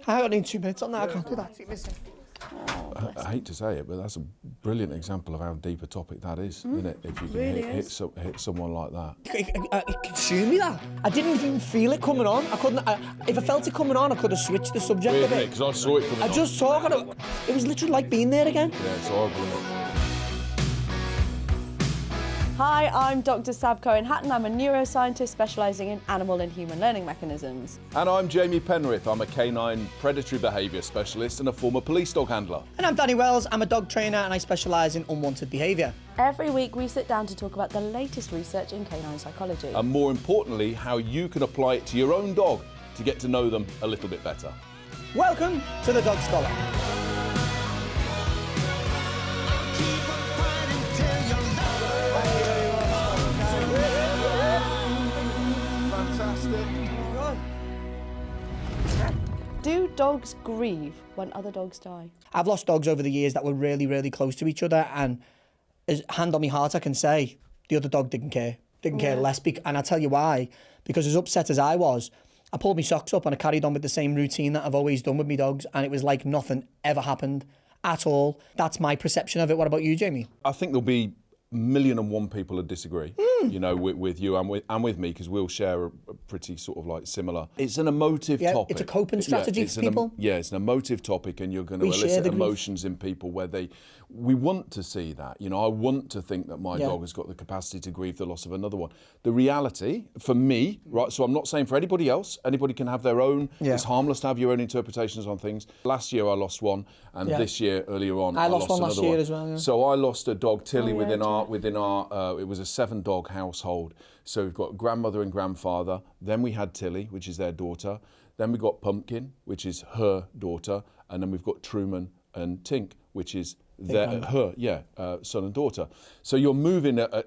I only need 2 minutes on that. I can't do that. Keep missing. I hate to say it, but that's a brilliant example of how deep a topic that is, isn't it? If you can Really hit someone like that. It consumed me, that. I didn't even feel it coming on. I couldn't. If I felt it coming on, I could have switched the subject a bit. Because I saw it coming on. I just saw it. It was literally like being there again. Yeah, it's horrible, isn't it? Hi, I'm Dr. Sab Cohen-Hatton. I'm a neuroscientist specialising in animal and human learning mechanisms. And I'm Jamie Penrith. I'm a canine predatory behaviour specialist and a former police dog handler. And I'm Danny Wells. I'm a dog trainer and I specialise in unwanted behaviour. Every week we sit down to talk about the latest research in canine psychology. And more importantly, how you can apply it to your own dog to get to know them a little bit better. Welcome to the Dog Scholar. Do dogs grieve when other dogs die? I've lost dogs over the years that were really, really close to each other, and as hand on my heart, I can say the other dog didn't care. Didn't care less. And I'll tell you why. Because as upset as I was, I pulled my socks up and I carried on with the same routine that I've always done with my dogs, and it was like nothing ever happened at all. That's my perception of it. What about you, Jamie? I think there'll be 1,000,001 people that disagree, you know, with you and with me, because we'll share a pretty sort of like similar. It's an emotive topic. It's a coping strategy for people. It's an emotive topic, and you're going to elicit emotions in people where we want to see that. You know, I want to think that my dog has got the capacity to grieve the loss of another one. The reality, for me, right, so I'm not saying for anybody else, anybody can have their own. It's harmless to have your own interpretations on things. Last year I lost one, and this year, earlier on, I lost one last year as well. Yeah. So I lost a dog, Tilly, within our it was a 7-dog household. So we've got grandmother and grandfather. Then we had Tilly, which is their daughter. Then we got Pumpkin, which is her daughter, and then we've got Truman and Tink, which is her son and daughter. So you're moving a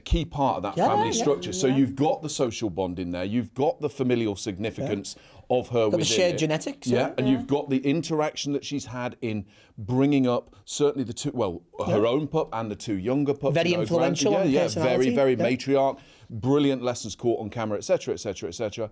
key part of that family structure. So you've got the social bond in there. You've got the familial significance of her within the shared it. genetics. And you've got the interaction that she's had in bringing up certainly the two, her own pup and the two younger pups. Very influential on personality. Very matriarch, brilliant lessons caught on camera, etc., etc., etc.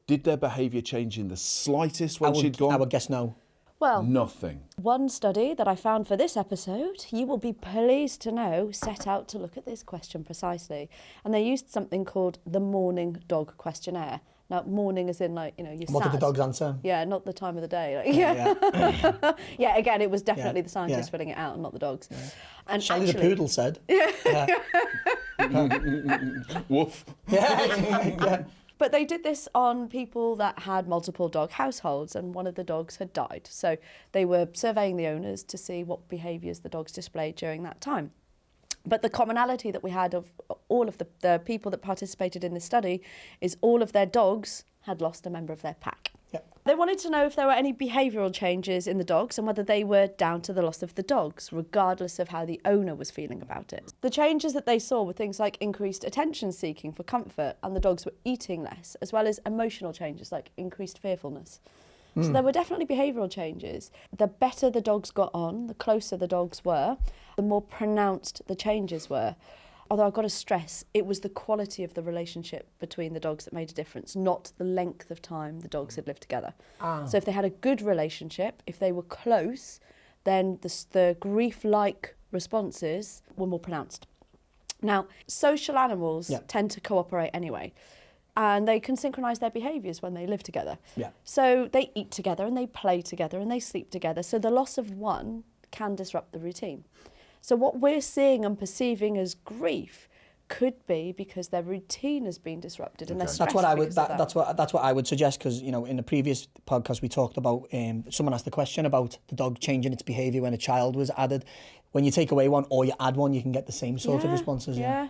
Did their behaviour change in the slightest when she'd gone? I would guess no. Well, nothing. One study that I found for this episode, you will be pleased to know, set out to look at this question precisely. And they used something called the morning dog questionnaire. Now, morning as in, like, you know, you're What sad. did the dogs answer? Yeah, not the time of the day. Like, again, it was definitely the scientists filling it out and not the dogs. Yeah. And Shelley the poodle said. Woof. Yeah. But they did this on people that had multiple dog households, and one of the dogs had died. So they were surveying the owners to see what behaviours the dogs displayed during that time. But the commonality that we had of all of the people that participated in this study is all of their dogs had lost a member of their pack. Yep. They wanted to know if there were any behavioural changes in the dogs and whether they were down to the loss of the dogs, regardless of how the owner was feeling about it. The changes that they saw were things like increased attention seeking for comfort, and the dogs were eating less, as well as emotional changes like increased fearfulness. So there were definitely behavioural changes. The better the dogs got on, the closer the dogs were, the more pronounced the changes were. Although I've got to stress, it was the quality of the relationship between the dogs that made a difference, not the length of time the dogs had lived together. So if they had a good relationship, if they were close, then the grief-like responses were more pronounced. Now, social animals tend to cooperate anyway, and they can synchronise their behaviours when they live together. Yeah. So they eat together and they play together and they sleep together. So the loss of one can disrupt the routine. So what we're seeing and perceiving as grief could be because their routine has been disrupted and they're stressed. That's what I would suggest, because, you know, in the previous podcast we talked about someone asked the question about the dog changing its behaviour when a child was added. When you take away one or you add one, you can get the same sort of responses. Yeah.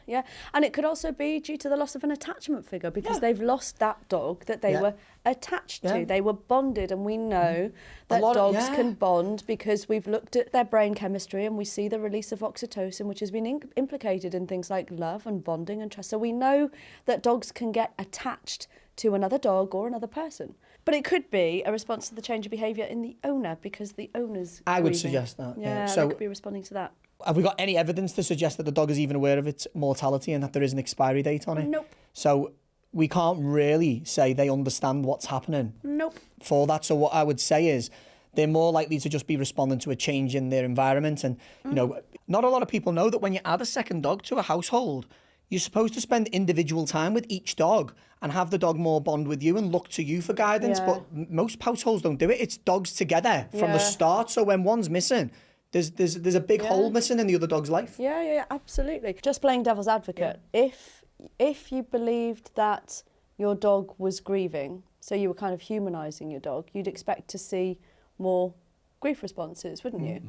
And it could also be due to the loss of an attachment figure, because they've lost that dog that they were attached to. They were bonded, and we know that dogs can bond because we've looked at their brain chemistry and we see the release of oxytocin, which has been implicated in things like love and bonding and trust. So we know that dogs can get attached to another dog or another person. But it could be a response to the change of behaviour in the owner, because the owner's I would suggest that. Yeah, so they could be responding to that. Have we got any evidence to suggest that the dog is even aware of its mortality and that there is an expiry date on it? Nope. So we can't really say they understand what's happening. Nope. For that. So what I would say is they're more likely to just be responding to a change in their environment. And, you know, not a lot of people know that when you add a second dog to a household, you're supposed to spend individual time with each dog and have the dog more bond with you and look to you for guidance. Yeah. But most households don't do it. It's dogs together from the start. So when one's missing, there's a big hole missing in the other dog's life. Yeah, absolutely. Just playing devil's advocate. If you believed that your dog was grieving, so you were kind of humanising your dog, you'd expect to see more grief responses, wouldn't you?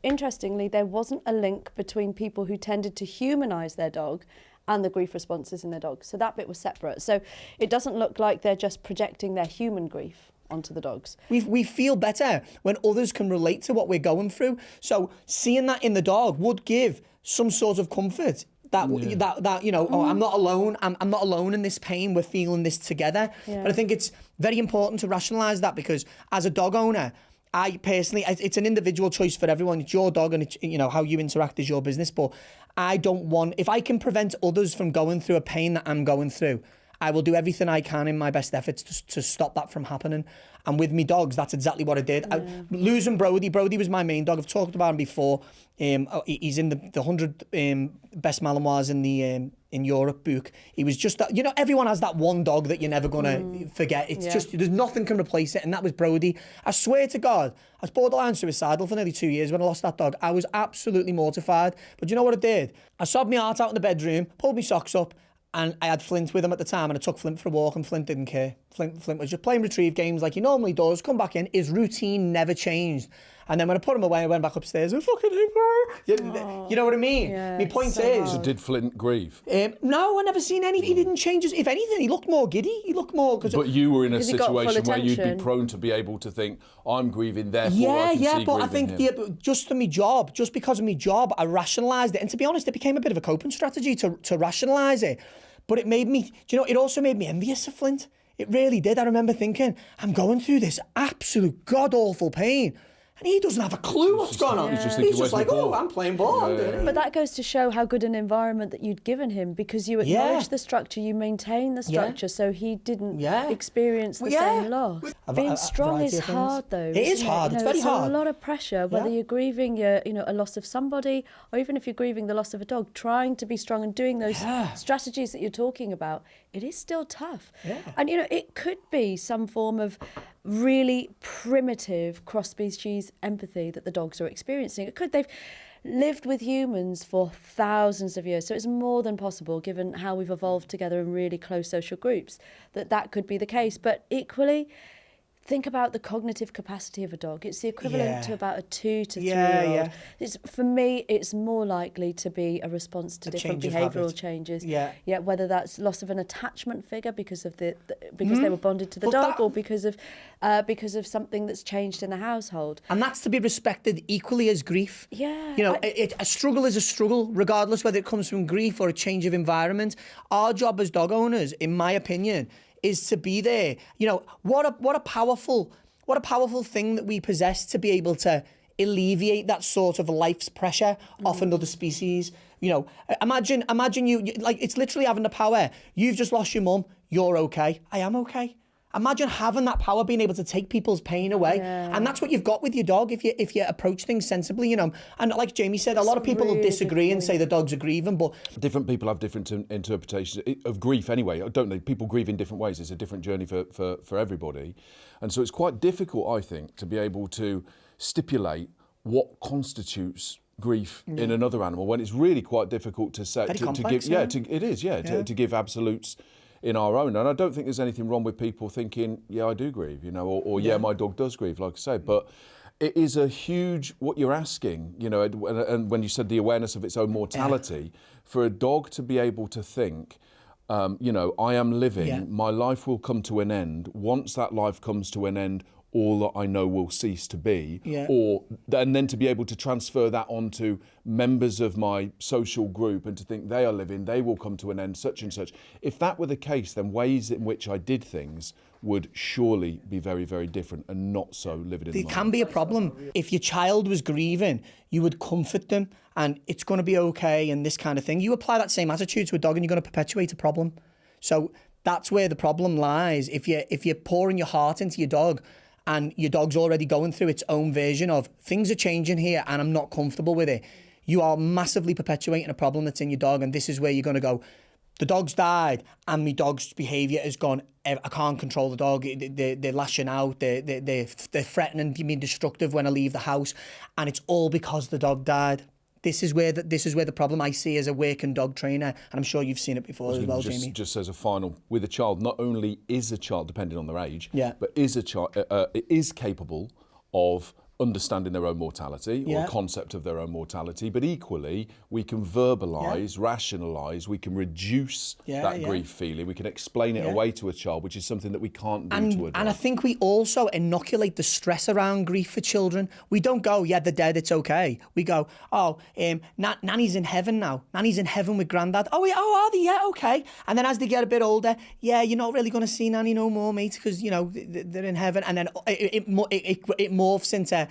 Interestingly, there wasn't a link between people who tended to humanise their dog and the grief responses in their dog. So that bit was separate. So it doesn't look like they're just projecting their human grief onto the dogs. We feel better when others can relate to what we're going through. So seeing that in the dog would give some sort of comfort that you know, oh, I'm not alone. I'm not alone in this pain. We're feeling this together. Yeah. But I think it's very important to rationalise that, because as a dog owner, I personally, it's an individual choice for everyone. It's your dog, and it's, you know, how you interact is your business. But I don't want, if I can prevent others from going through a pain that I'm going through, I will do everything I can in my best efforts to stop that from happening. And with me dogs, that's exactly what I did. Losing Brody was my main dog. I've talked about him before. He's in the 100 best Malinois in Europe book. He was just that, you know, everyone has that one dog that you're never gonna forget. It's just, there's nothing can replace it, and that was Brody. I swear to God, I was borderline suicidal for nearly 2 years when I lost that dog. I was absolutely mortified. But you know what I did? I sobbed my heart out in the bedroom, pulled my socks up, and I had Flint with him at the time, and I took Flint for a walk, and Flint didn't care. Flint was just playing retrieve games like he normally does, come back in. His routine never changed. And then when I put him away, I went back upstairs and fucking him. You know what I mean? Yeah, My point so is... So did Flint grieve? No, I never seen any. He didn't change. If anything, he looked more giddy. He looked more... But you were in a Because he got full situation where you'd be attention. prone to be able to think, I'm grieving, therefore I can see but I grieving think him. just for my job, just because of my job, I rationalised it. And to be honest, it became a bit of a coping strategy to rationalise it. But it made me, do you know, it also made me envious of Flint. It really did. I remember thinking, I'm going through this absolute god-awful pain, and he doesn't have a clue what's going on. He's just thinking, He's just "Where's like, my ball?" I'm playing ball. I'm doing it. But that goes to show how good an environment that you'd given him, because you acknowledge the structure, you maintain the structure, so he didn't experience the same loss. Being strong is hard, though. It is hard. It's very hard. It's a lot of pressure, whether you're grieving a loss of somebody, or even if you're grieving the loss of a dog. Trying to be strong and doing those strategies that you're talking about, it is still tough. And it could be some form of really primitive cross-species empathy that the dogs are experiencing. It could. They've lived with humans for thousands of years, so it's more than possible, given how we've evolved together in really close social groups, that could be the case. But equally, think about the cognitive capacity of a dog. It's the equivalent to about a 2 to 3 year old. For me, it's more likely to be a response to different behavioural changes. Whether that's loss of an attachment figure because of they were bonded to the dog, or because of something that's changed in the household. And that's to be respected equally as grief. A struggle is a struggle, regardless whether it comes from grief or a change of environment. Our job as dog owners, in my opinion, is to be there. What a powerful thing that we possess to be able to alleviate that sort of life's pressure off another species. Imagine you, like, it's literally having the power. You've just lost your mum. You're okay. I am okay. Imagine having that power, being able to take people's pain away. And that's what you've got with your dog if you approach things sensibly, And like Jamie said, a lot of people will disagree and say the dogs are grieving, but... Different people have different interpretations of grief anyway, don't they? People grieve in different ways. It's a different journey for everybody. And so it's quite difficult, I think, to be able to stipulate what constitutes grief in another animal, when it's really quite difficult to say... to give absolutes in our own. And I don't think there's anything wrong with people thinking, yeah, I do grieve, or my dog does grieve, like I say. But it is a huge, what you're asking, and when you said the awareness of its own mortality, for a dog to be able to think, I am living, my life will come to an end. Once that life comes to an end, all that I know will cease to be, and then to be able to transfer that onto members of my social group and to think they are living, they will come to an end, such and such. If that were the case, then ways in which I did things would surely be very, very different and not so living in the moment. There can be a problem. If your child was grieving, you would comfort them and it's going to be okay and this kind of thing. You apply that same attitude to a dog and you're going to perpetuate a problem. So That's where the problem lies. If you're pouring your heart into your dog and your dog's already going through its own version of things are changing here and I'm not comfortable with it, you are massively perpetuating a problem that's in your dog. And this is where you're going to go, the dog's died and my dog's behaviour has gone, I can't control the dog, they're lashing out, they're threatening, being destructive when I leave the house, and it's all because the dog died. This is where the problem I see as a working dog trainer, and I'm sure you've seen it before as well, Jamie. Just as a final, with a child, not only is a child, depending on their age, Yeah. but is a child is capable of understanding their own mortality or a concept of their own mortality, but equally we can verbalise, rationalise, we can reduce that grief feeling, we can explain it away to a child, which is something that we can't do to a dog. And I think we also inoculate the stress around grief for children. We don't go, yeah, they're dead, it's okay. We go, Nanny's in heaven now. Nanny's in heaven with Grandad. Oh, are they? Yeah, okay. And then as they get a bit older, yeah, you're not really going to see Nanny no more, mate, because, you know, they're in heaven. And then it morphs into,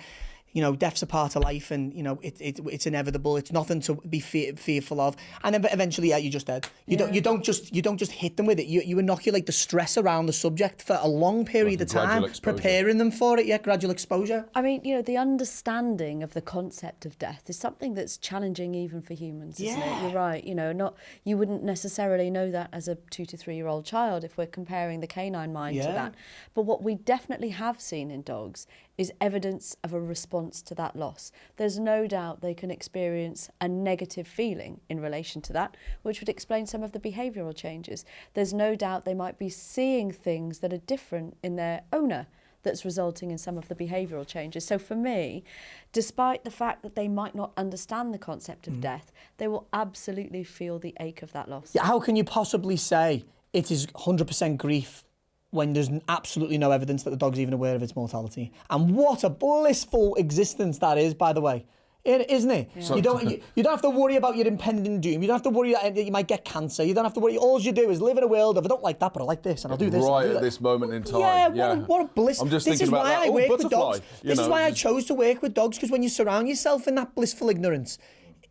you know, death's a part of life, and you know it's inevitable. It's nothing to be fearful of. And then, but eventually, you're just dead. You don't just hit them with it. You inoculate the stress around the subject for a long period of time, preparing them for it. Yeah, gradual exposure. I mean, you know, the understanding of the concept of death is something that's challenging even for humans, isn't it? You're right. You know, you wouldn't necessarily know that as a 2 to 3 year old child if we're comparing the canine mind to that. But what we definitely have seen in dogs is evidence of a response to that loss. There's no doubt they can experience a negative feeling in relation to that, which would explain some of the behavioural changes. There's no doubt they might be seeing things that are different in their owner that's resulting in some of the behavioural changes. So for me, despite the fact that they might not understand the concept of death, they will absolutely feel the ache of that loss. Yeah, how can you possibly say it is 100% grief when there's absolutely no evidence that the dog's even aware of its mortality? And what a blissful existence that is, by the way. Isn't it? Yeah. You don't have to worry about your impending doom. You don't have to worry that you might get cancer. You don't have to worry. All you do is live in a world of, I don't like that, but I like this, and I'll do this. Right at this moment in time. Yeah, what a bliss. I'm just thinking about that. Butterfly. This is why I chose to work with dogs, because when you surround yourself in that blissful ignorance,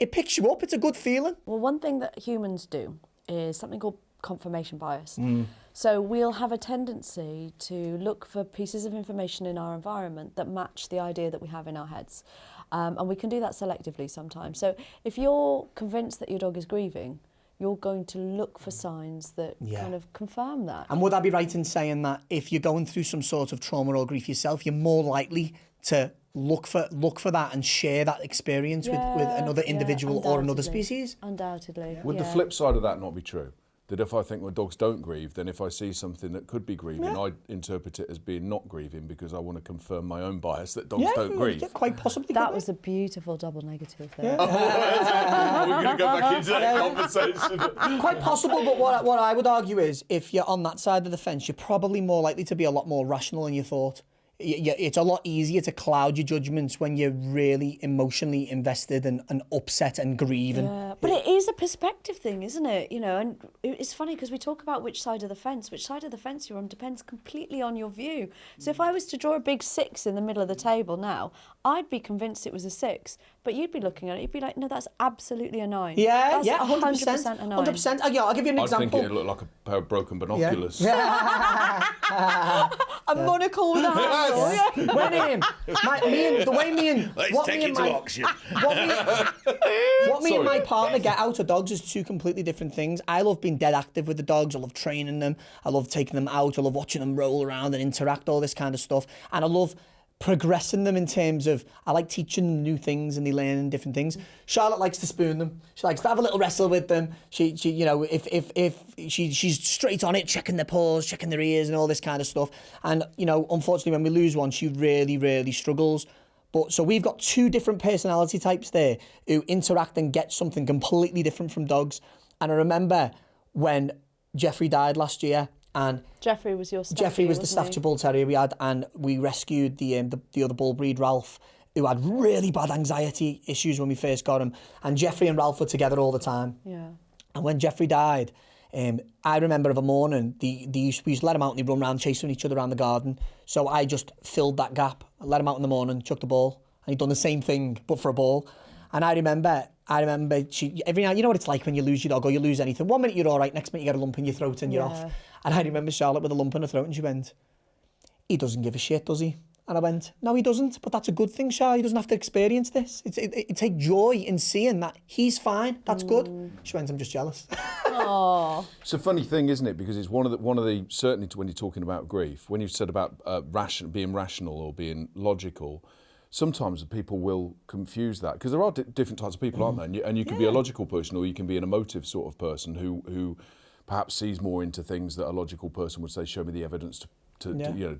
it picks you up. It's a good feeling. Well, one thing that humans do is something called confirmation bias. So we'll have a tendency to look for pieces of information in our environment that match the idea that we have in our heads. And we can do that selectively sometimes. So if you're convinced that your dog is grieving, you're going to look for signs that kind of confirm that. And would I be right in saying that if you're going through some sort of trauma or grief yourself, you're more likely to look for that and share that experience with another individual or another species? Undoubtedly. Would the flip side of that not be true? That if I think my dogs don't grieve, then if I see something that could be grieving, I interpret it as being not grieving because I want to confirm my own bias that dogs don't grieve. Yeah, quite possibly. That was a beautiful double negative there. We're going to go back into that conversation. Quite possible, but what I would argue is if you're on that side of the fence, you're probably more likely to be a lot more rational than you thought. It's a lot easier to cloud your judgments when you're really emotionally invested and upset and grieving. Yeah, but it is a perspective thing, isn't it? You know, and it's funny because we talk about which side of the fence you're on depends completely on your view. So if I was to draw a big 6 in the middle of the table now, I'd be convinced it was a 6, but you'd be looking at it, you'd be like, no, that's absolutely a 9. Yeah, that's 100% a 9. 100%. I'll give you an example. I think it'd look like a pair of broken binoculars. Yeah. A monocle with a handle. Let's take it to auction. What me and my partner get out of dogs is 2 completely different things. I love being dead active with the dogs. I love training them. I love taking them out. I love watching them roll around and interact, all this kind of stuff. And I love progressing them in terms of, I like teaching them new things and they learn different things. Charlotte likes to spoon them. She likes to have a little wrestle with them. She you know, if she's straight on it, checking their paws, checking their ears and all this kind of stuff. And, you know, unfortunately when we lose one, she really, really struggles. But so we've got 2 different personality types there who interact and get something completely different from dogs. And I remember when Jeffrey died last year, and Jeffrey was your Staffordshire, Jeffrey was the Staffordshire Bull Terrier we had, and we rescued the other bull breed, Ralph, who had really bad anxiety issues when we first got him. And Jeffrey and Ralph were together all the time. Yeah. And when Jeffrey died, I remember of a morning, we used to let him out and he'd run around chasing each other around the garden. So I just filled that gap. I let him out in the morning, chucked the ball, and he'd done the same thing, but for a ball. And I remember she every now, you know what it's like when you lose your dog or you lose anything. 1 minute you're all right, next minute you get a lump in your throat and you're off. And I remember Charlotte with a lump in her throat and she went, "He doesn't give a shit, does he?" And I went, "No, he doesn't, but that's a good thing, Char. He doesn't have to experience this. It take joy in seeing that he's fine. That's good." She went, "I'm just jealous." Oh. It's a funny thing, isn't it? Because it's one of the certainly when you're talking about grief, when you said about being rational or being logical, sometimes people will confuse that because there are different types of people, aren't there? And you can be a logical person or you can be an emotive sort of person who perhaps sees more into things that a logical person would say, "Show me the evidence to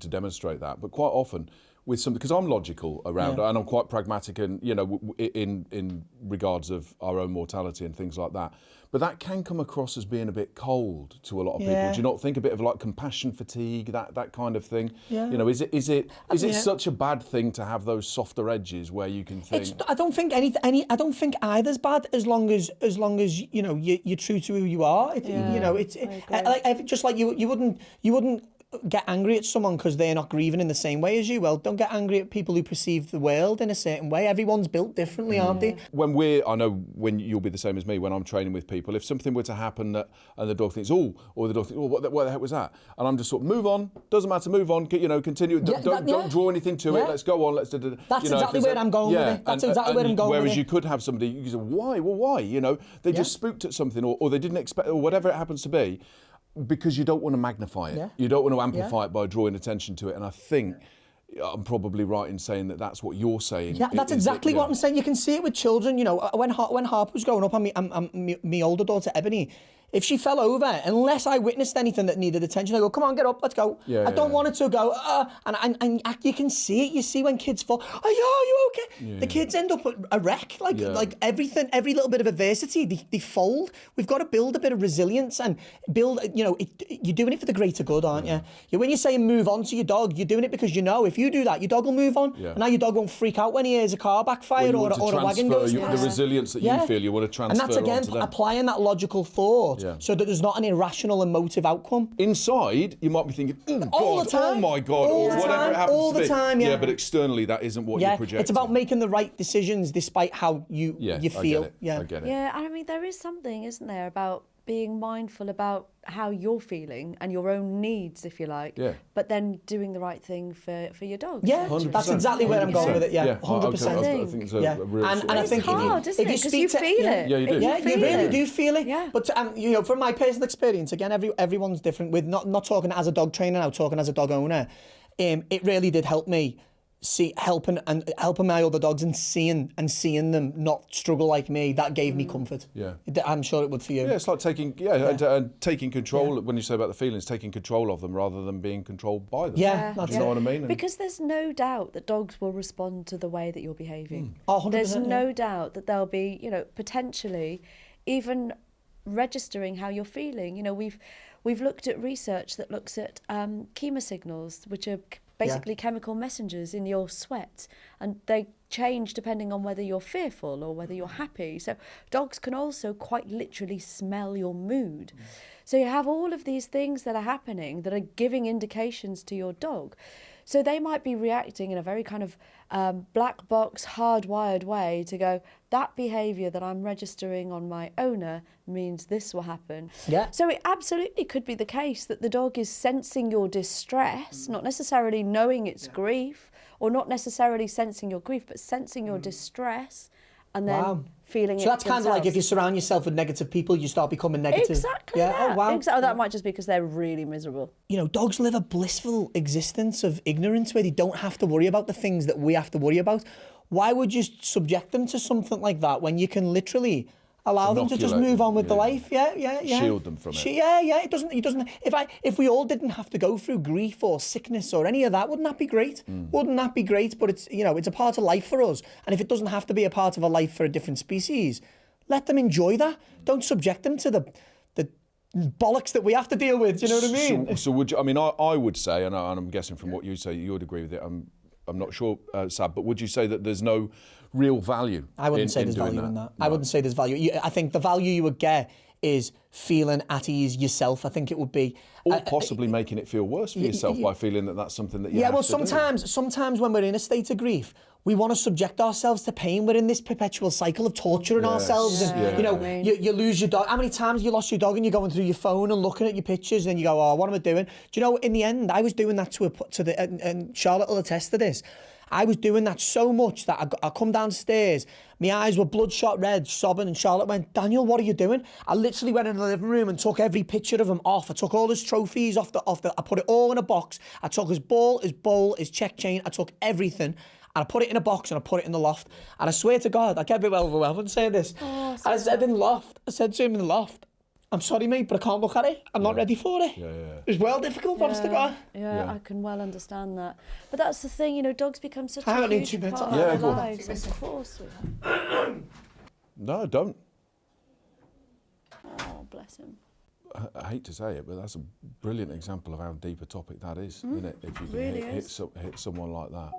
demonstrate that." But quite often with some, because I'm logical around and I'm quite pragmatic and in regards of our own mortality and things like that. But that can come across as being a bit cold to a lot of people. Do you not think a bit of like compassion fatigue, that kind of thing? Yeah. Is it such a bad thing to have those softer edges where you can think? I don't think I don't think either's bad as long as you're true to who you are. Just like you wouldn't get angry at someone because they're not grieving in the same way as you. Well, don't get angry at people who perceive the world in a certain way. Everyone's built differently, aren't they? I know when you'll be the same as me when I'm training with people, if something were to happen and the dog thinks, "Oh," or the dog thinks, "Oh, what the heck was that?" And I'm just sort of, move on, doesn't matter, move on, continue, don't draw anything to it, let's go on, let's do. That's exactly where I'm going with it. That's exactly where I'm going with it. Whereas you could have somebody, you say, "Why? Well, why?" They just spooked at something or they didn't expect, or whatever it happens to be. Because you don't want to magnify it. Yeah. You don't want to amplify it by drawing attention to it. And I think I'm probably right in saying that that's what you're saying. Yeah, that's exactly what I'm saying. You can see it with children. When Harper was growing up, and my older daughter, Ebony, if she fell over, unless I witnessed anything that needed attention, I go, "Come on, get up, let's go." I don't want her to go, and you can see it. You see when kids fall, "Are you okay?" Yeah. The kids end up a wreck. Like everything, every little bit of adversity, they fold. We've got to build a bit of resilience and build, you're doing it for the greater good, aren't you? When you're saying move on to your dog, you're doing it because if you do that, your dog will move on. Yeah. And now your dog won't freak out when he hears a car backfire or a wagon goes past. The resilience that you feel, you want to transfer. And that's again applying that logical thought. So that there's not an irrational emotive outcome. Inside, you might be thinking, "Oh God, oh my God," or whatever it happens to be. All the time, yeah. But externally, that isn't what you're projecting. It's about making the right decisions despite how you feel. I get it. Yeah, I mean, there is something, isn't there, about being mindful about how you're feeling and your own needs, if you like, but then doing the right thing for your dog. Yeah, 100%. That's exactly where I'm going with it. Yeah, 100%. I think it's a real and I think it's hard, isn't it? Because you feel it. Yeah, you do. Yeah, you really do feel it. Yeah. But from my personal experience, again, everyone's different. With not talking as a dog trainer now, talking as a dog owner, it really did help me. Helping my other dogs and seeing them not struggle like me, that gave me comfort. Yeah, I'm sure it would for you. Yeah, it's like taking taking control. When you say about the feelings, taking control of them rather than being controlled by them. Yeah, do you know what I mean? Because there's no doubt that dogs will respond to the way that you're behaving. 100%, there's no doubt that they'll be, potentially even registering how you're feeling. We've looked at research that looks at chemosignals, which are basically chemical messengers in your sweat, and they change depending on whether you're fearful or whether you're happy. So dogs can also quite literally smell your mood. So you have all of these things that are happening that are giving indications to your dog. So they might be reacting in a very kind of black box, hardwired way to go, that behaviour that I'm registering on my owner means this will happen. Yeah. So it absolutely could be the case that the dog is sensing your distress, not necessarily knowing it's grief, or not necessarily sensing your grief, but sensing your distress and then feeling it. So that's kind of like if you surround yourself with negative people, you start becoming negative. Exactly. Yeah. That. Oh, wow. Exactly. That might just be because they're really miserable. Dogs live a blissful existence of ignorance where they don't have to worry about the things that we have to worry about. Why would you subject them to something like that when you can literally allow them to just move on with the life? Yeah. Shield them from it. It doesn't. If we all didn't have to go through grief or sickness or any of that, wouldn't that be great? Wouldn't that be great? But it's a part of life for us. And if it doesn't have to be a part of a life for a different species, let them enjoy that. Don't subject them to the bollocks that we have to deal with. Do you know what I mean? So would you? I mean, I would say, and I'm guessing from what you say, you would agree with it. I'm not sure, Sab, but would you say that there's no real value? I wouldn't say there's value in that. No. I wouldn't say there's value. I think the value you would get is feeling at ease yourself. I think it would be... Or possibly making it feel worse for yourself by feeling that that's something that you have to do. Sometimes when we're in a state of grief, we want to subject ourselves to pain. We're in this perpetual cycle of torturing ourselves. And, you know, you lose your dog. How many times you lost your dog and you're going through your phone and looking at your pictures and you go, oh, what am I doing? Do you know, in the end, I was doing that and Charlotte will attest to this. I was doing that so much that I come downstairs, my eyes were bloodshot red, sobbing, and Charlotte went, Daniel, what are you doing? I literally went in the living room and took every picture of him off. I took all his trophies off I put it all in a box. I took his ball, his bowl, his check chain. I took everything. And I put it in a box and I put it in the loft. And I swear to God, I get a bit overwhelmed saying this. And I said in the loft, I said to him in the loft, I'm sorry, mate, but I can't look at it. I'm not ready for it. It was well difficult, honest to God. Yeah, I can well understand that. But that's the thing, you know, dogs become such I a haven't huge been part to- of our lives. Of course we have. No, don't. Oh, bless him. I hate to say it, but that's a brilliant example of how deep a topic that is, isn't it? If you can Really hit is. someone like that.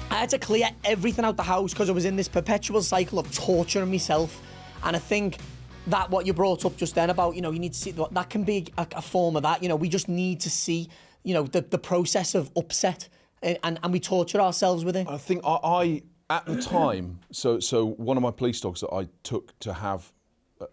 I had to clear everything out the house because I was in this perpetual cycle of torturing myself. And I think that what you brought up just then about, you know, you need to see, that can be a form of that. You know, we just need to see, you know, the process of upset and we torture ourselves with it. I think I at the time, so one of my police dogs that I took to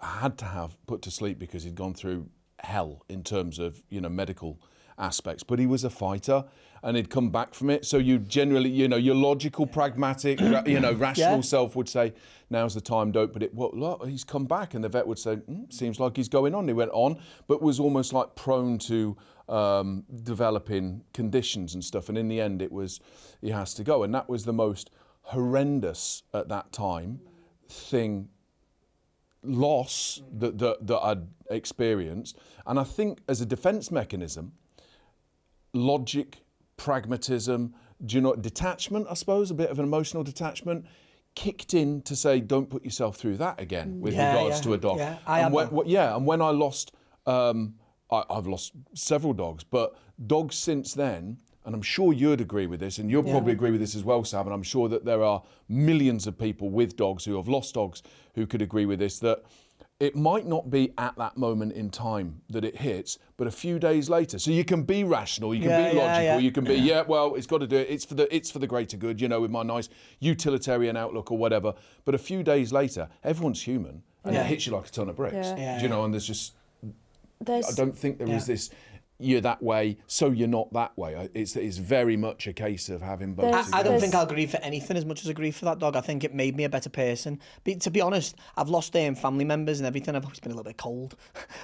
had to have put to sleep because he'd gone through hell in terms of, you know, medical aspects, but he was a fighter and he'd come back from it. So you generally, you know, your logical, pragmatic, you know, rational self would say, now's the time, don't put it. Well, look, he's come back, and the vet would say, seems like he's going on. He went on, but was almost like prone to developing conditions and stuff. And in the end, it was, he has to go. And that was the most horrendous at that time loss that I'd experienced. And I think as a defense mechanism, logic, pragmatism, detachment, I suppose, a bit of an emotional detachment, kicked in to say, don't put yourself through that again with regards to a dog. Yeah, and when I lost, I've lost several dogs, but dogs since then, and I'm sure you'd agree with this, and you'll probably agree with this as well, Sam, and I'm sure that there are millions of people with dogs who have lost dogs who could agree with this, that it might not be at that moment in time that it hits, but a few days later. So you can be rational, you can be logical, you can be, well, it's got to do it. It's for the greater good, you know, with my nice utilitarian outlook or whatever. But a few days later, everyone's human, and it hits you like a ton of bricks. You know, and I don't think there is this, you're that way, so you're not that way. It's very much a case of having both. I don't think I'll grieve for anything as much as I grieve for that dog. I think it made me a better person. But to be honest, I've lost family members and everything. I've always been a little bit cold.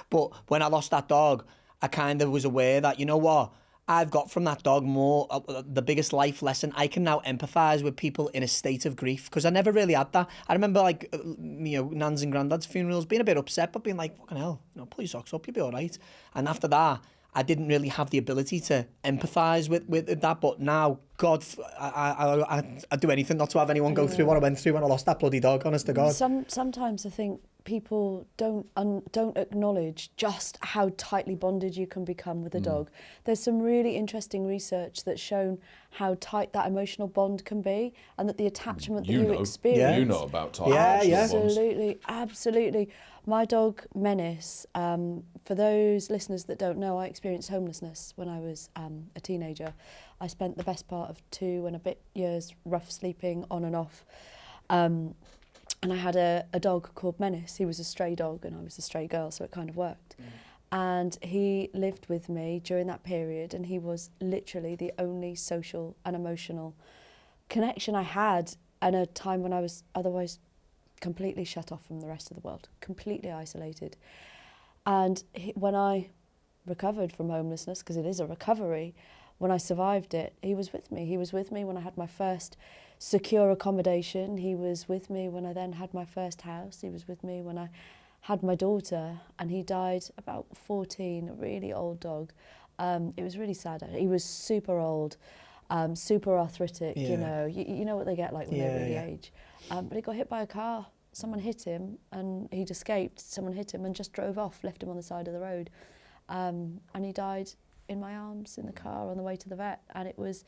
But when I lost that dog, I kind of was aware that, you know what, I've got from that dog more, the biggest life lesson. I can now empathise with people in a state of grief, because I never really had that. I remember, like, you know, Nan's and Grandad's funerals, being a bit upset, but being like, fucking hell, you know, pull your socks up, you'll be all right. And after that, I didn't really have the ability to empathise with that, but now, God, I'd do anything not to have anyone go through what I went through when I lost that bloody dog, honest to God. Sometimes I think people don't acknowledge just how tightly bonded you can become with a dog. There's some really interesting research that's shown how tight that emotional bond can be, and that the attachment that you experience. You know about tight emotional bonds. Absolutely. My dog Menace, for those listeners that don't know, I experienced homelessness when I was a teenager. I spent the best part of 2 and a bit years rough sleeping on and off. And I had a dog called Menace. He was a stray dog and I was a stray girl, so it kind of worked. And he lived with me during that period, and he was literally the only social and emotional connection I had at a time when I was otherwise completely shut off from the rest of the world, completely isolated. And when I recovered from homelessness, because it is a recovery, when I survived it, he was with me. He was with me when I had my first secure accommodation. He was with me when I then had my first house. He was with me when I had my daughter, and he died about 14, a really old dog. It was really sad. He was super old, super arthritic, you know. You know what they get like when they're really age. But he got hit by a car. Someone hit him and he'd escaped. Someone hit him and just drove off, left him on the side of the road. And he died in my arms in the car on the way to the vet. And it was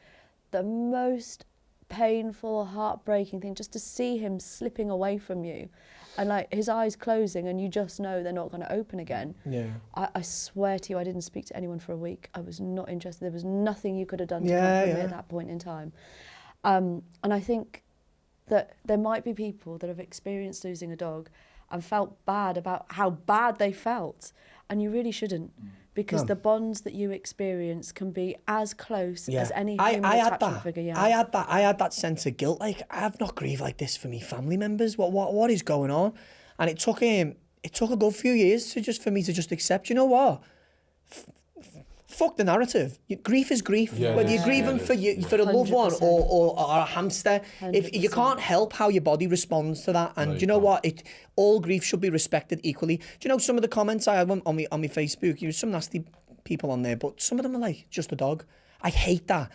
the most painful, heartbreaking thing just to see him slipping away from you and like his eyes closing and you just know they're not going to open again. Yeah. I swear to you, I didn't speak to anyone for a week. I was not interested. There was nothing you could have done to comfort me at that point in time. And I think that there might be people that have experienced losing a dog and felt bad about how bad they felt. And you really shouldn't, because the bonds that you experience can be as close as any human attachment figure you have. I had that sense of guilt, like, I have not grieved like this for me family members. What is going on? And it took a good few years for me to just accept, you know what? Fuck the narrative. Grief is grief. Whether you're grieving for a loved one or a hamster, if you can't help how your body responds to that, and you know what, all grief should be respected equally. Do you know some of the comments I had on my Facebook? There was some nasty people on there, but some of them are like, just a dog. I hate that.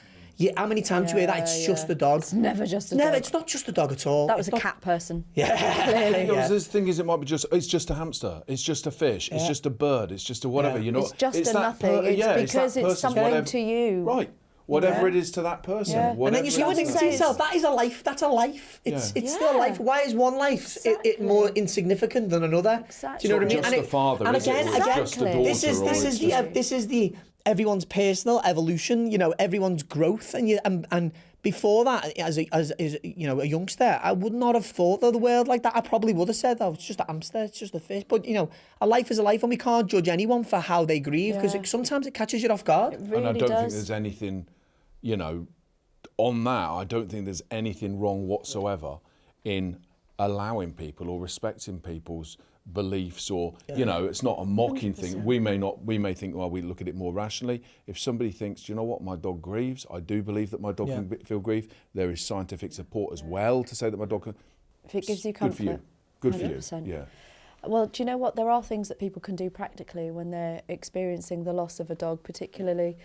How many times do you hear that? It's just a dog. It's never just a dog. It's not just a dog at all. That was a cat person. Yeah. Clearly. The thing is, it might be it's just a hamster, it's just a fish, it's just a bird, it's just a whatever, you know. It's just a nothing. It's because it's something to you. Right. Whatever it is to that person. Yeah. And then you start thinking to yourself, that is a life, that's a life. It's still a life. Why is one life it more insignificant than another? Exactly. Do you know what I mean? Just a father, and is it? again, Or just a daughter, this is the everyone's personal evolution, you know, everyone's growth, and before that, as you know, a youngster, I would not have thought of the world like that. I probably would have said, "Oh, it's just a hamster, it's just a fish." But you know, a life is a life, and we can't judge anyone for how they grieve because sometimes it catches you off guard. It really and I don't think does. there's anything, you know, on that. I don't think there's anything wrong whatsoever in allowing people or respecting people's beliefs, or you know, it's not a mocking 100%. thing. We may think, well, we look at it more rationally. If somebody thinks, you know what, my dog grieves, I do believe that my dog can feel grief. There is scientific support as well to say that my dog can. If it gives you comfort. Good for you. 100%. Yeah. Well, do you know what? There are things that people can do practically when they're experiencing the loss of a dog, particularly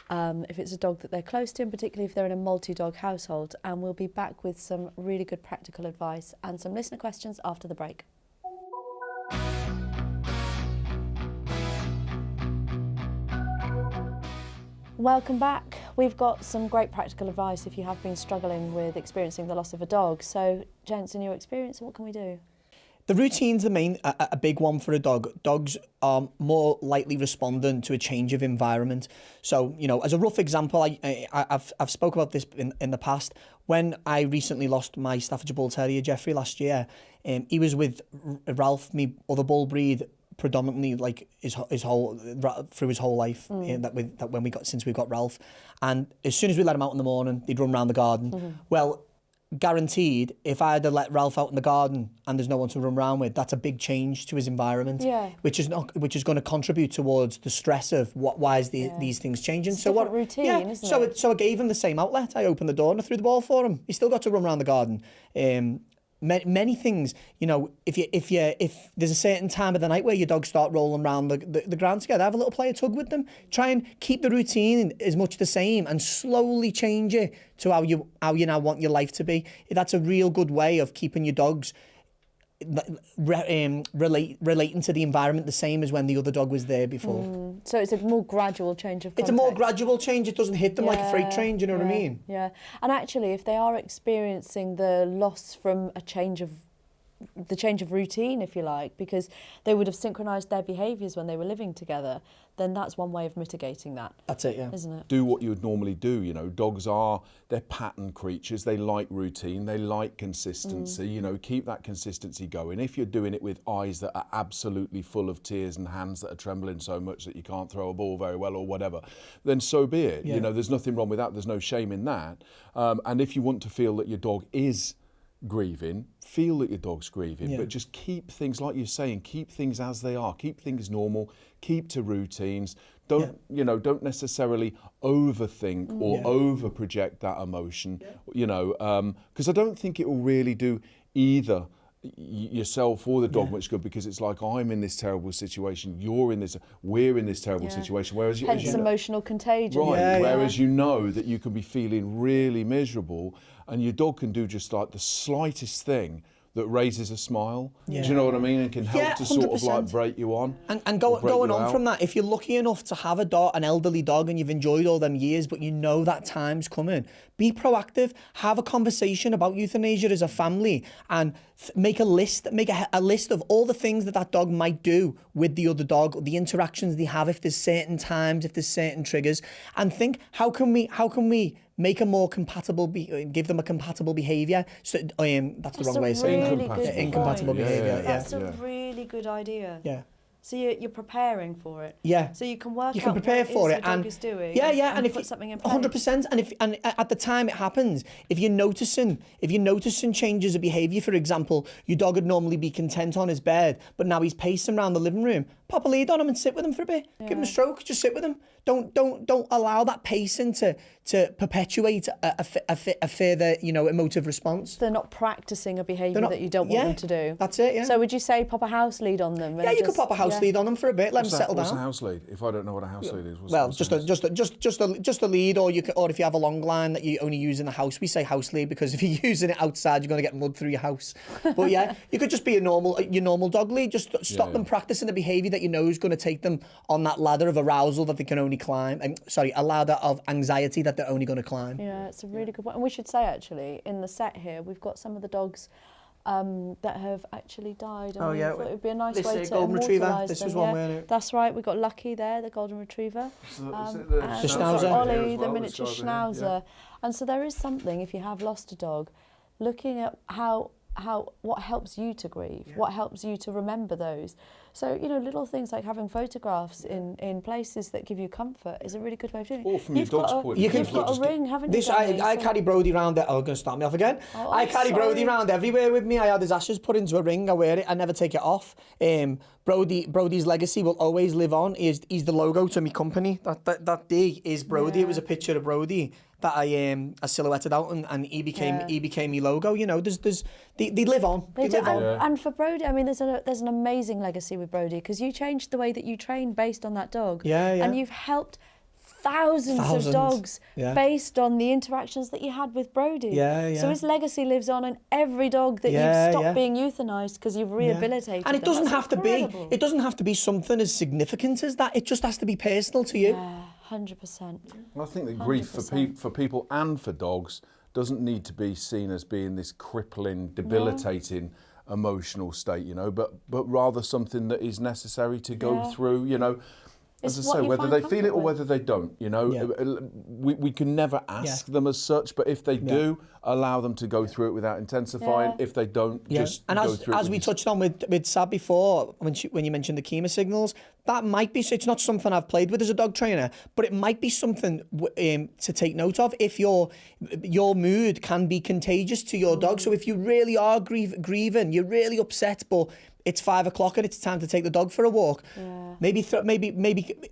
if it's a dog that they're close to, and particularly if they're in a multi-dog household. And we'll be back with some really good practical advice and some listener questions after the break. Welcome back. We've got some great practical advice if you have been struggling with experiencing the loss of a dog. So, gents, in your experience, what can we do? The routine's a big one for a dog. Dogs are more likely responding to a change of environment. So, you know, as a rough example, I've spoke about this in the past. When I recently lost my Staffordshire Bull Terrier, Jeffrey, last year, he was with Ralph, my other bull breed, predominantly like his whole through his whole life. Since we got Ralph, and as soon as we let him out in the morning, he'd run around the garden. Well, guaranteed, if I had to let Ralph out in the garden and there's no one to run around with, that's a big change to his environment. Which is going to contribute towards the stress of why is these things changing. It's a routine, isn't it? So I gave him the same outlet. I opened the door and I threw the ball for him. He still got to run around the garden. Many things, you know, if there's a certain time of the night where your dogs start rolling around the ground together, have a little play of tug with them. Try and keep the routine as much the same and slowly change it to how you now want your life to be. That's a real good way of keeping your dogs relating to the environment the same as when the other dog was there before. So it's a more gradual change of context. It's a more gradual change. It doesn't hit them like a freight train. Do you know what I mean? Yeah. And actually, if they are experiencing the loss from the change of routine, if you like, because they would have synchronised their behaviours when they were living together, then that's one way of mitigating that. That's it, yeah. Isn't it? Do what you would normally do. You know, dogs they're pattern creatures. They like routine. They like consistency. You know, keep that consistency going. If you're doing it with eyes that are absolutely full of tears and hands that are trembling so much that you can't throw a ball very well or whatever, then so be it. You know, there's nothing wrong with that. There's no shame in that. And if you want to feel that your dog is grieving, feel that your dog's grieving, but just keep things, like you're saying, keep things as they are, keep things normal, keep to routines. Don't necessarily overthink or over project that emotion, you know, because I don't think it will really do either yourself or the dog much good, because it's like, I'm in this terrible situation, we're in this terrible situation, whereas hence emotional contagion, right? Whereas you know that you can be feeling really miserable, and your dog can do just like the slightest thing that raises a smile. Do you know what I mean? And can help to sort of like 100%. break you on. And or break going you on out. from that, if you're lucky enough to have a dog, an elderly dog, and you've enjoyed all them years, but you know that time's coming, be proactive. Have a conversation about euthanasia as a family, and make a list. Make a list of all the things that dog might do with the other dog, the interactions they have, if there's certain times, if there's certain triggers, and think how can we make a more compatible, give them a compatible behaviour. So that's the wrong way of saying really it. good Incompatible point. behaviour. That's a really good idea. Yeah. So you're preparing for it. Yeah. So you can work You can out prepare what for it it, is the and dog is doing. and if put you, something in place. 100%, and at the time it happens, if you're noticing changes of behaviour, for example, your dog would normally be content on his bed, but now he's pacing around the living room. Pop a lead on him and sit with him for a bit. Give him a stroke. Just sit with him. Don't allow that pacing to perpetuate a further emotive response. They're not practicing a behaviour that you don't want them to do. That's it. Yeah. So would you say pop a house lead on them? Yeah, you could pop a house lead on them for a bit. Let them settle What's down. a house lead? If I don't know what a house lead is, Well, what's just a lead, or if you have a long line that you only use in the house, we say house lead, because if you're using it outside, you're going to get mud through your house. But yeah, you could just be your normal dog lead. Just stop them practicing the behaviour that you know is going to take them on that ladder of arousal that they can only climb. A ladder of anxiety that they're only going to climb. Yeah, it's a really good point. And we should say, actually, in the set here, we've got some of the dogs that have actually died. And we thought it would be a nice way to golden retriever. immortalise This them. was one, weren't it? That's right. We got Lucky there, the golden retriever. the And Schnauzer. Ollie, the miniature Schnauzer. And so there is something, if you have lost a dog, looking at what helps you to grieve, what helps you to remember those. So, little things like having photographs in places that give you comfort is a really good way of doing it. Or from your dog's point of view. You've got a ring, haven't you? I carry Brody around. Going to start me off again. I carry Brody around everywhere with me. I had his ashes put into a ring. I wear it. I never take it off. Brody's legacy will always live on. He's the logo to my company. That day is Brody. It was a picture of Brody that I silhouetted out, and he became my logo. They live on. They live on. And for Brody, I mean, there's an amazing legacy with Brody, because you changed the way that you train based on that dog. And you've helped thousands of dogs based on the interactions that you had with Brody. So his legacy lives on in every dog that you've stopped being euthanized because you've rehabilitated. And it doesn't have to be something as significant as that. It just has to be personal to you. 100%. I think that grief for people and for dogs doesn't need to be seen as being this crippling, debilitating emotional state, but rather something that is necessary to go through, As I say, whether they feel it or whether they don't, we can never ask them as such, but if they do, allow them to go through it without intensifying. If they don't, just go through it. As we touched on with Sab before, when you mentioned the chemo signals, that might be, it's not something I've played with as a dog trainer, but it might be something to take note of if your mood can be contagious to your dog. So if you really are grieving, you're really upset, but it's 5 o'clock and it's time to take the dog for a walk. Maybe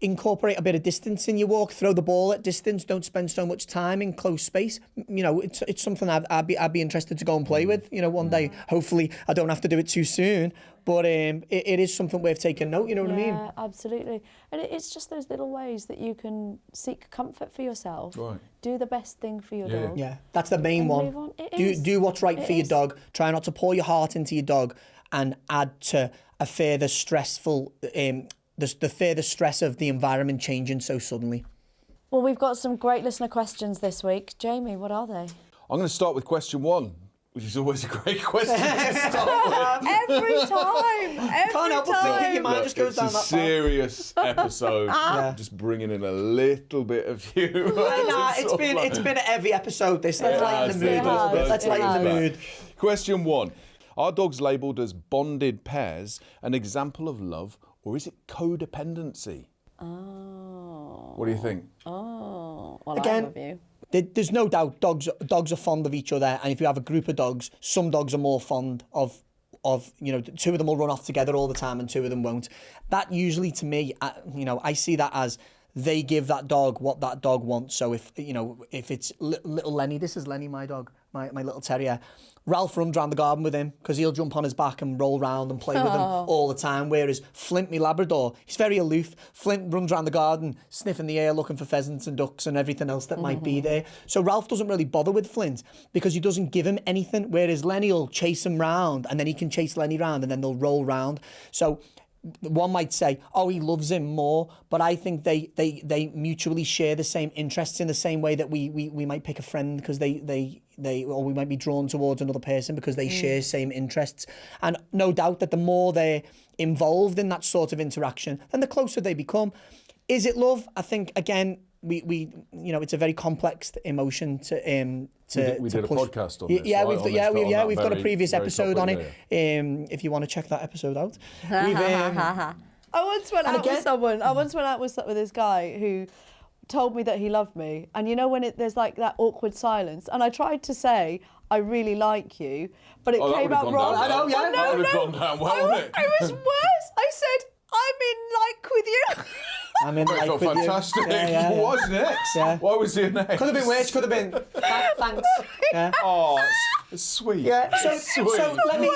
incorporate a bit of distance in your walk. Throw the ball at distance. Don't spend so much time in close space. It's something I'd be interested to go and play with. One day, hopefully, I don't have to do it too soon. But it is something worth taking note. You know what I mean? Yeah, absolutely. And it's just those little ways that you can seek comfort for yourself. Right. Do the best thing for your dog. Yeah, that's the main one. Do what's right for your dog. Try not to pour your heart into your dog and add to a further stressful, the further stress of the environment changing so suddenly. Well, we've got some great listener questions this week. Jamie, what are they? I'm going to start with question 1, which is always a great question to start with. Every time. Can't help but think your mind just goes down that path. It's a serious episode. Just bringing in a little bit of humour. It's been every episode. Let's lighten the mood a little bit. Let's lighten the mood. Question 1. Are dogs labelled as bonded pairs an example of love, or is it codependency? Oh. What do you think? Oh. Well, Again, I love you. There's no doubt dogs are fond of each other, and if you have a group of dogs, some dogs are more fond of 2 of them will run off together all the time and 2 of them won't. That usually, to me, I see that as they give that dog what that dog wants. So if it's little Lenny, this is Lenny, my dog. my little terrier. Ralph runs around the garden with him because he'll jump on his back and roll around and play with him all the time. Whereas Flint, my Labrador, he's very aloof. Flint runs around the garden, sniffing the air, looking for pheasants and ducks and everything else that might be there. So Ralph doesn't really bother with Flint because he doesn't give him anything. Whereas Lenny will chase him round, and then he can chase Lenny round, and then they'll roll round. So one might say, oh, he loves him more, but I think they mutually share the same interests in the same way that we might pick a friend because or we might be drawn towards another person because they share same interests. And no doubt that the more they're involved in that sort of interaction, then the closer they become. Is it love? I think, again, we it's a very complex emotion to we did a push. podcast on this. Yeah, right? we've got a previous very episode on topic, it. If you want to check that episode out. I once went out with someone. I once went out with this guy who told me that he loved me, and you know when there's like that awkward silence, and I tried to say I really like you, but it came out wrong. I know, yeah, that would have gone down well, wouldn't it? It was worse. I said I'm in like with you. I'm in That like felt with fantastic. you. Yeah. What was next? Yeah. Why was he next? Could have been worse. Could have been. Thanks. Yeah. Oh, it's sweet. Yeah. Sweet. So let me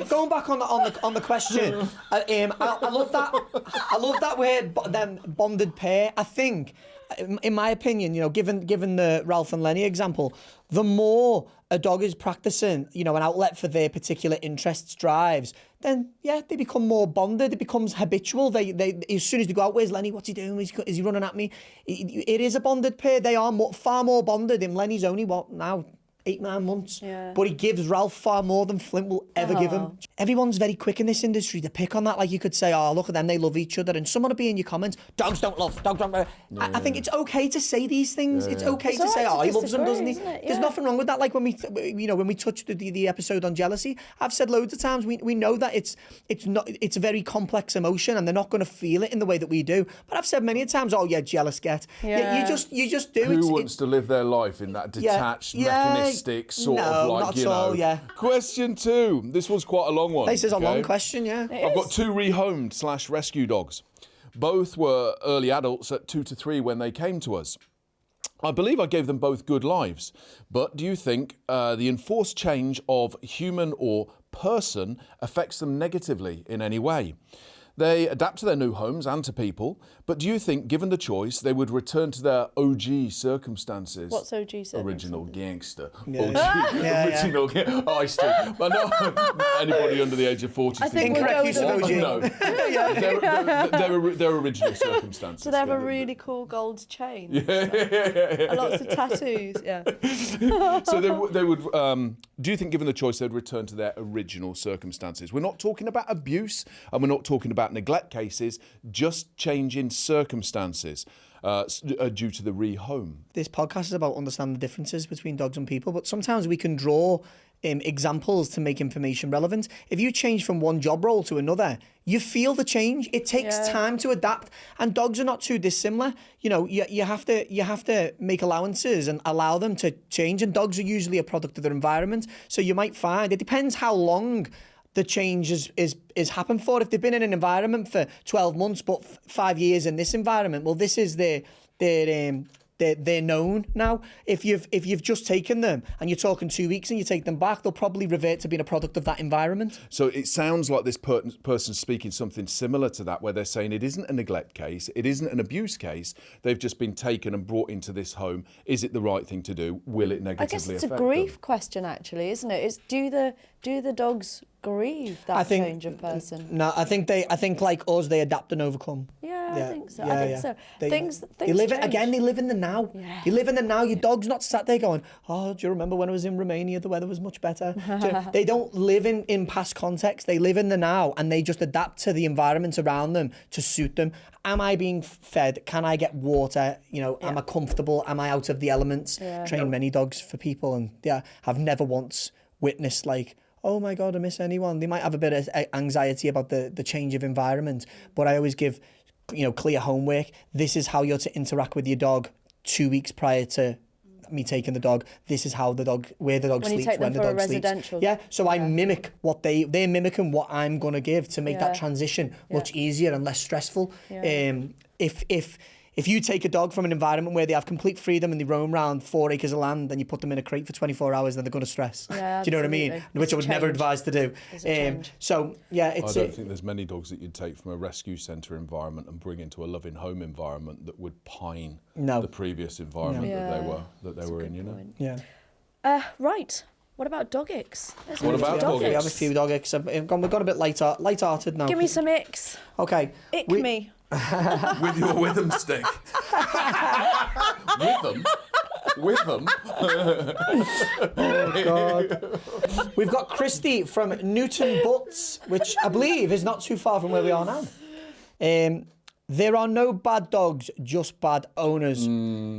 going back on the question. I love that. I love that word. Them bonded pair. I think, in my opinion, given the Ralph and Lenny example, the more a dog is practicing, an outlet for their particular interests, drives, then they become more bonded. It becomes habitual. They as soon as they go out, where's Lenny? What's he doing? Is he running at me? It is a bonded pair. They are far more bonded. And Lenny's only 8-9 months. Yeah. But he gives Ralph far more than Flint will ever give him. Everyone's very quick in this industry to pick on that. Like you could say, oh, look at them, they love each other. And someone will be in your comments, dogs don't love, dogs don't love. I think it's okay to say these things. It's okay to say, he loves them, doesn't he? There's nothing wrong with that. Like when we touched the episode on jealousy, I've said loads of times, we know that it's a very complex emotion and they're not going to feel it in the way that we do. But I've said many times, oh yeah, jealous get. Yeah. You just do. Who wants to live their life in that detached, mechanistic sort of like, not at all, yeah. Question 2. This was quite a long one. This is a long question, yeah. I've got 2 rehomed / rescue dogs. Both were early adults at 2 to 3 when they came to us. I believe I gave them both good lives. But do you think the enforced change of human or person affects them negatively in any way? They adapt to their new homes and to people, but do you think, given the choice, they would return to their OG circumstances? What's OG circumstances? Original gangster. Yeah. Original gangster. Oh, I still. But no, anybody under the age of 40. I think Incorrect use of OG. No. Their original circumstances. So they have a really cool gold chain. Yeah. Lots of tattoos, yeah. So they would, do you think, given the choice, they'd return to their original circumstances? We're not talking about abuse, and we're not talking about neglect cases, just change in circumstances due to the rehome. This podcast is about understanding the differences between dogs and people, but sometimes we can draw examples to make information relevant. If you change from one job role to another, you feel the change. It takes time to adapt, and dogs are not too dissimilar. You have to make allowances and allow them to change, and dogs are usually a product of their environment. So you might find it depends how long the change is happened for. If they've been in an environment for 12 months, but 5 years in this environment, well, this is they're known now. If you've just taken them and you're talking 2 weeks and you take them back, they'll probably revert to being a product of that environment. So it sounds like this person's speaking something similar to that, where they're saying it isn't a neglect case, it isn't an abuse case, they've just been taken and brought into this home. Is it the right thing to do? Will it negatively affect them? I guess it's a grief question, actually, isn't it? It's do the dogs grieve that change of person? No, I think like us, they adapt and overcome. I think so. I think so. Things they live change. Again, they live in the now. Yeah. You live in the now. Your dog's not sat there going, oh, do you remember when I was in Romania, the weather was much better? They don't live in past context. They live in the now, and they just adapt to the environment around them to suit them. Am I being fed? Can I get water? Am I comfortable? Am I out of the elements? Train many dogs for people, and I've never once witnessed like, oh my God, I miss anyone. They might have a bit of anxiety about the change of environment, but I always give clear homework. This is how you're to interact with your dog 2 weeks prior to me taking the dog. This is how where the dog sleeps, when the dog sleeps. So I mimic what they're mimicking what I'm gonna give to make that transition much easier and less stressful. If If you take a dog from an environment where they have complete freedom and they roam around 4 acres of land, and you put them in a crate for 24 hours, then they're going to stress. Yeah, do you know what I mean? absolutely. Which I would never advise to do. So yeah, I don't think there's many dogs that you'd take from a rescue centre environment and bring into a loving home environment that would pine the previous environment that they were in. You know. Yeah. Right. What about dog icks? What about dog We have a icks? few dog icks. We've got a bit light-hearted now. Give me some icks. Okay. Ick me. With your Witham stick. With them. Oh God. We've got Christy from Newton Butts, which I believe is not too far from where we are now. There are no bad dogs, just bad owners.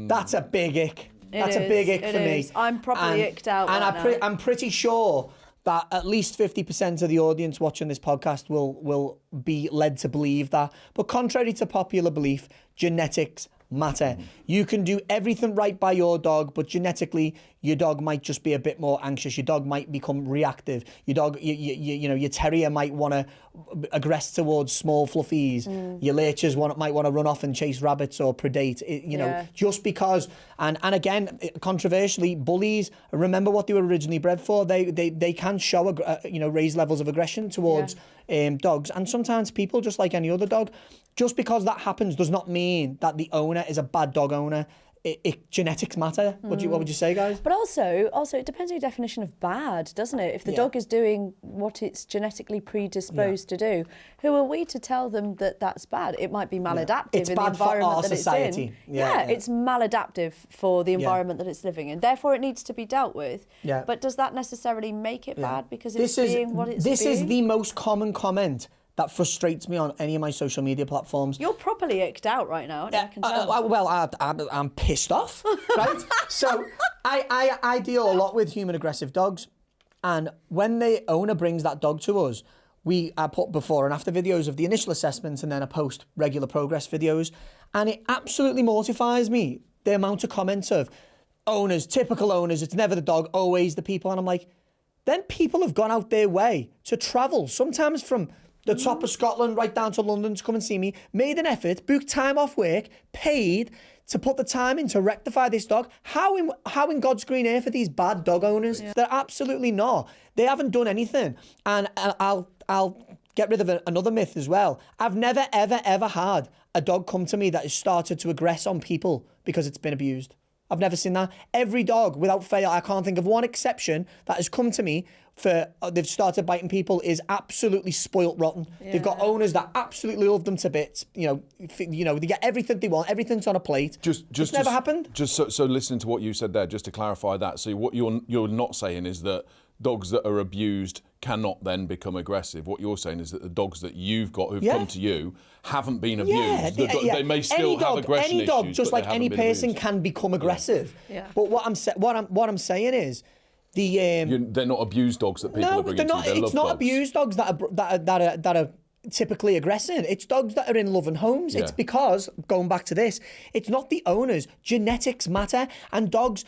That's a big ick. That's a big ick for me. I'm properly icked out and right now. I'm pretty sure that at least 50% of the audience watching this podcast will be led to believe that. But contrary to popular belief, genetics matter. You can do everything right by your dog, but genetically your dog might just be a bit more anxious. Your dog might become reactive. Your dog, you know, your terrier might want to aggress towards small fluffies. Your leeches might want to run off and chase rabbits or predate. You know, just because. And again, controversially, bullies. Remember what they were originally bred for. They can show raised levels of aggression towards dogs, and sometimes people, just like any other dog. Just because that happens does not mean that the owner is a bad dog owner. Genetics matter. What would you say, guys? But also, it depends on your definition of bad, doesn't it? If the dog is doing what it's genetically predisposed to do, who are we to tell them that that's bad? It might be maladaptive It's in bad the environment for our that society. it's in. It's maladaptive for the environment that it's living in. Therefore, it needs to be dealt with. Yeah. But does that necessarily make it bad because it's This being what it's This being? is the most common comment that frustrates me on any of my social media platforms. You're properly icked out right now. I can tell. I'm pissed off, right? So I deal a lot with human aggressive dogs, and when the owner brings that dog to us, I put before and after videos of the initial assessments, and then I post regular progress videos, and it absolutely mortifies me, the amount of comments of owners, typical owners, it's never the dog, always the people, and I'm like, then people have gone out their way to travel, sometimes from the top of Scotland right down to London to come and see me, made an effort, booked time off work, paid to put the time in to rectify this dog. How in God's green earth are these bad dog owners? They're absolutely not. They haven't done anything. And I'll get rid of another myth as well. I've never, ever, ever had a dog come to me that has started to aggress on people because it's been abused. I've never seen that. Every dog, without fail, I can't think of one exception that has come to me for they've started biting people is absolutely spoilt rotten. They've got owners that absolutely love them to bits. You know, they get everything they want. Everything's on a plate. It's never happened. Just so listening to what you said there, just to clarify that. So what you're not saying is that dogs that are abused cannot then become aggressive. What you're saying is that the dogs that you've got who've come to you haven't been abused. They may still have aggression Any dog, issues, just but like any person, can become aggressive. Yeah. But what I'm saying is, they're not abused dogs that people are bringing to you. They're it's love not dogs. abused dogs that are typically aggressive. It's dogs that are in loving homes. Yeah. It's because, going back to this, it's not the owners. Genetics matter, and dogs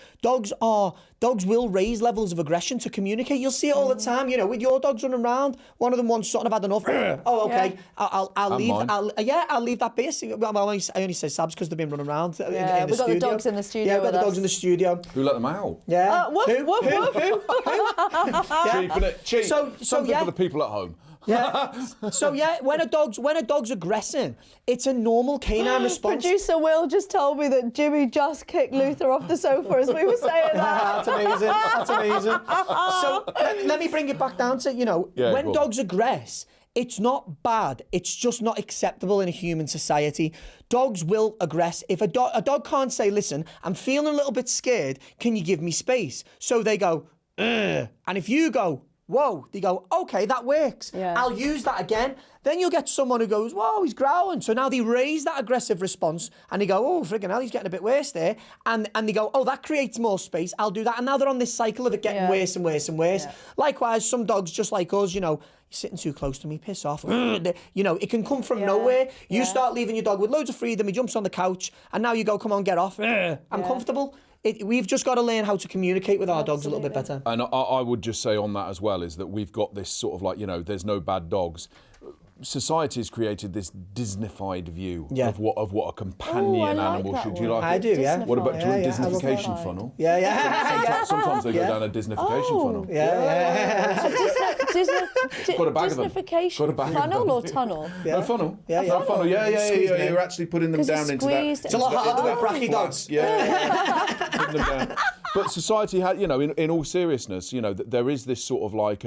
will raise levels of aggression to communicate. You'll see it all the time. You know, with your dogs running around, one of them once sort of had enough. Oh, okay. Yeah. I'll leave. I'll leave that base. Well, I only say Sabs because they've been running around. Yeah, we've got the dogs in the studio. Yeah, we've got the dogs in the studio. Who let them out? Yeah. Woof, Who? woof, woof. Cheap, innit? Cheap. Something for the people at home. Yeah. So when a dog's aggressing, it's a normal canine response. Producer Will just told me that Jimmy just kicked Luther off the sofa as we were saying that. That's amazing. That's amazing. So let me bring it back down to, when dogs aggress, it's not bad. It's just not acceptable in a human society. Dogs will aggress. If a dog can't say, listen, I'm feeling a little bit scared, can you give me space? So they go, ugh. And if you go, whoa, they go, okay, that works. Yeah. I'll use that again. Then you'll get someone who goes, whoa, he's growling. So now they raise that aggressive response and they go, oh, friggin' hell, he's getting a bit worse there. And they go, oh, that creates more space. I'll do that. And now they're on this cycle of it getting worse and worse and worse. Yeah. Likewise, some dogs, just like us, you're sitting too close to me, piss off. It can come from nowhere. You start leaving your dog with loads of freedom. He jumps on the couch and now you go, come on, get off. I'm comfortable. We've just got to learn how to communicate with our dogs a little bit better. And I would just say on that as well is that we've got this sort of there's no bad dogs. society has created this Disneyfied view Yeah. of what a companion Ooh, I like animal that should. Do you word. like I it? do, yeah. What about Yeah, yeah, I love Disneyfication that. funnel? Yeah, yeah. Sometimes they go Yeah. down a Disneyfication Oh. funnel. Yeah. Got a bag of them. Disneyfication Got a bag of funnel them. or tunnel? No funnel. Yeah, yeah. No funnel. Yeah. Squeeze them in. You're actually putting them 'Cause it's down into that. squeezed. It's a lot harder into with that bracky dogs. flask. Yeah. Putting them down. But society had, in all seriousness, there is this sort of like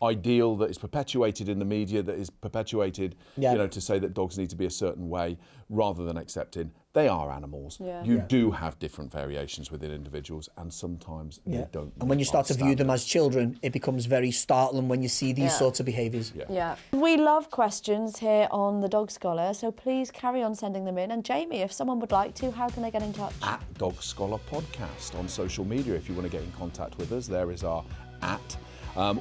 ideal that is perpetuated in the media, that is perpetuated, Yeah. to say that dogs need to be a certain way, rather than accepting they are animals. Yeah. You do have different variations within individuals, and sometimes they don't. And when you start to view them as children, it becomes very startling when you see these Yeah. sorts of behaviours. Yeah. We love questions here on The Dog Scholar, so please carry on sending them in. And Jamie, if someone would like to, how can they get in touch? At Dog Scholar Podcast on social media, if you want to get in contact with us, there is our @.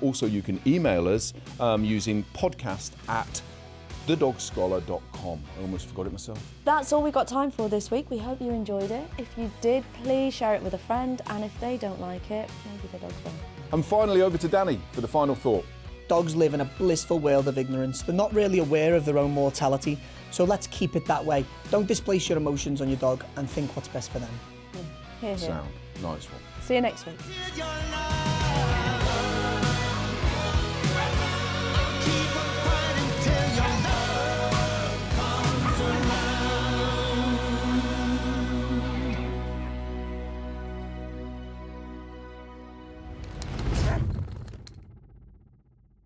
Also, you can email us using podcast@thedogscholar.com. I almost forgot it myself. That's all we got time for this week. We hope you enjoyed it. If you did, please share it with a friend. And if they don't like it, maybe the dogs won't. And finally, over to Danny for the final thought. Dogs live in a blissful world of ignorance. They're not really aware of their own mortality, so let's keep it that way. Don't displace your emotions on your dog and think what's best for them. Here, here. Sound. Nice one. See you next week. Your love.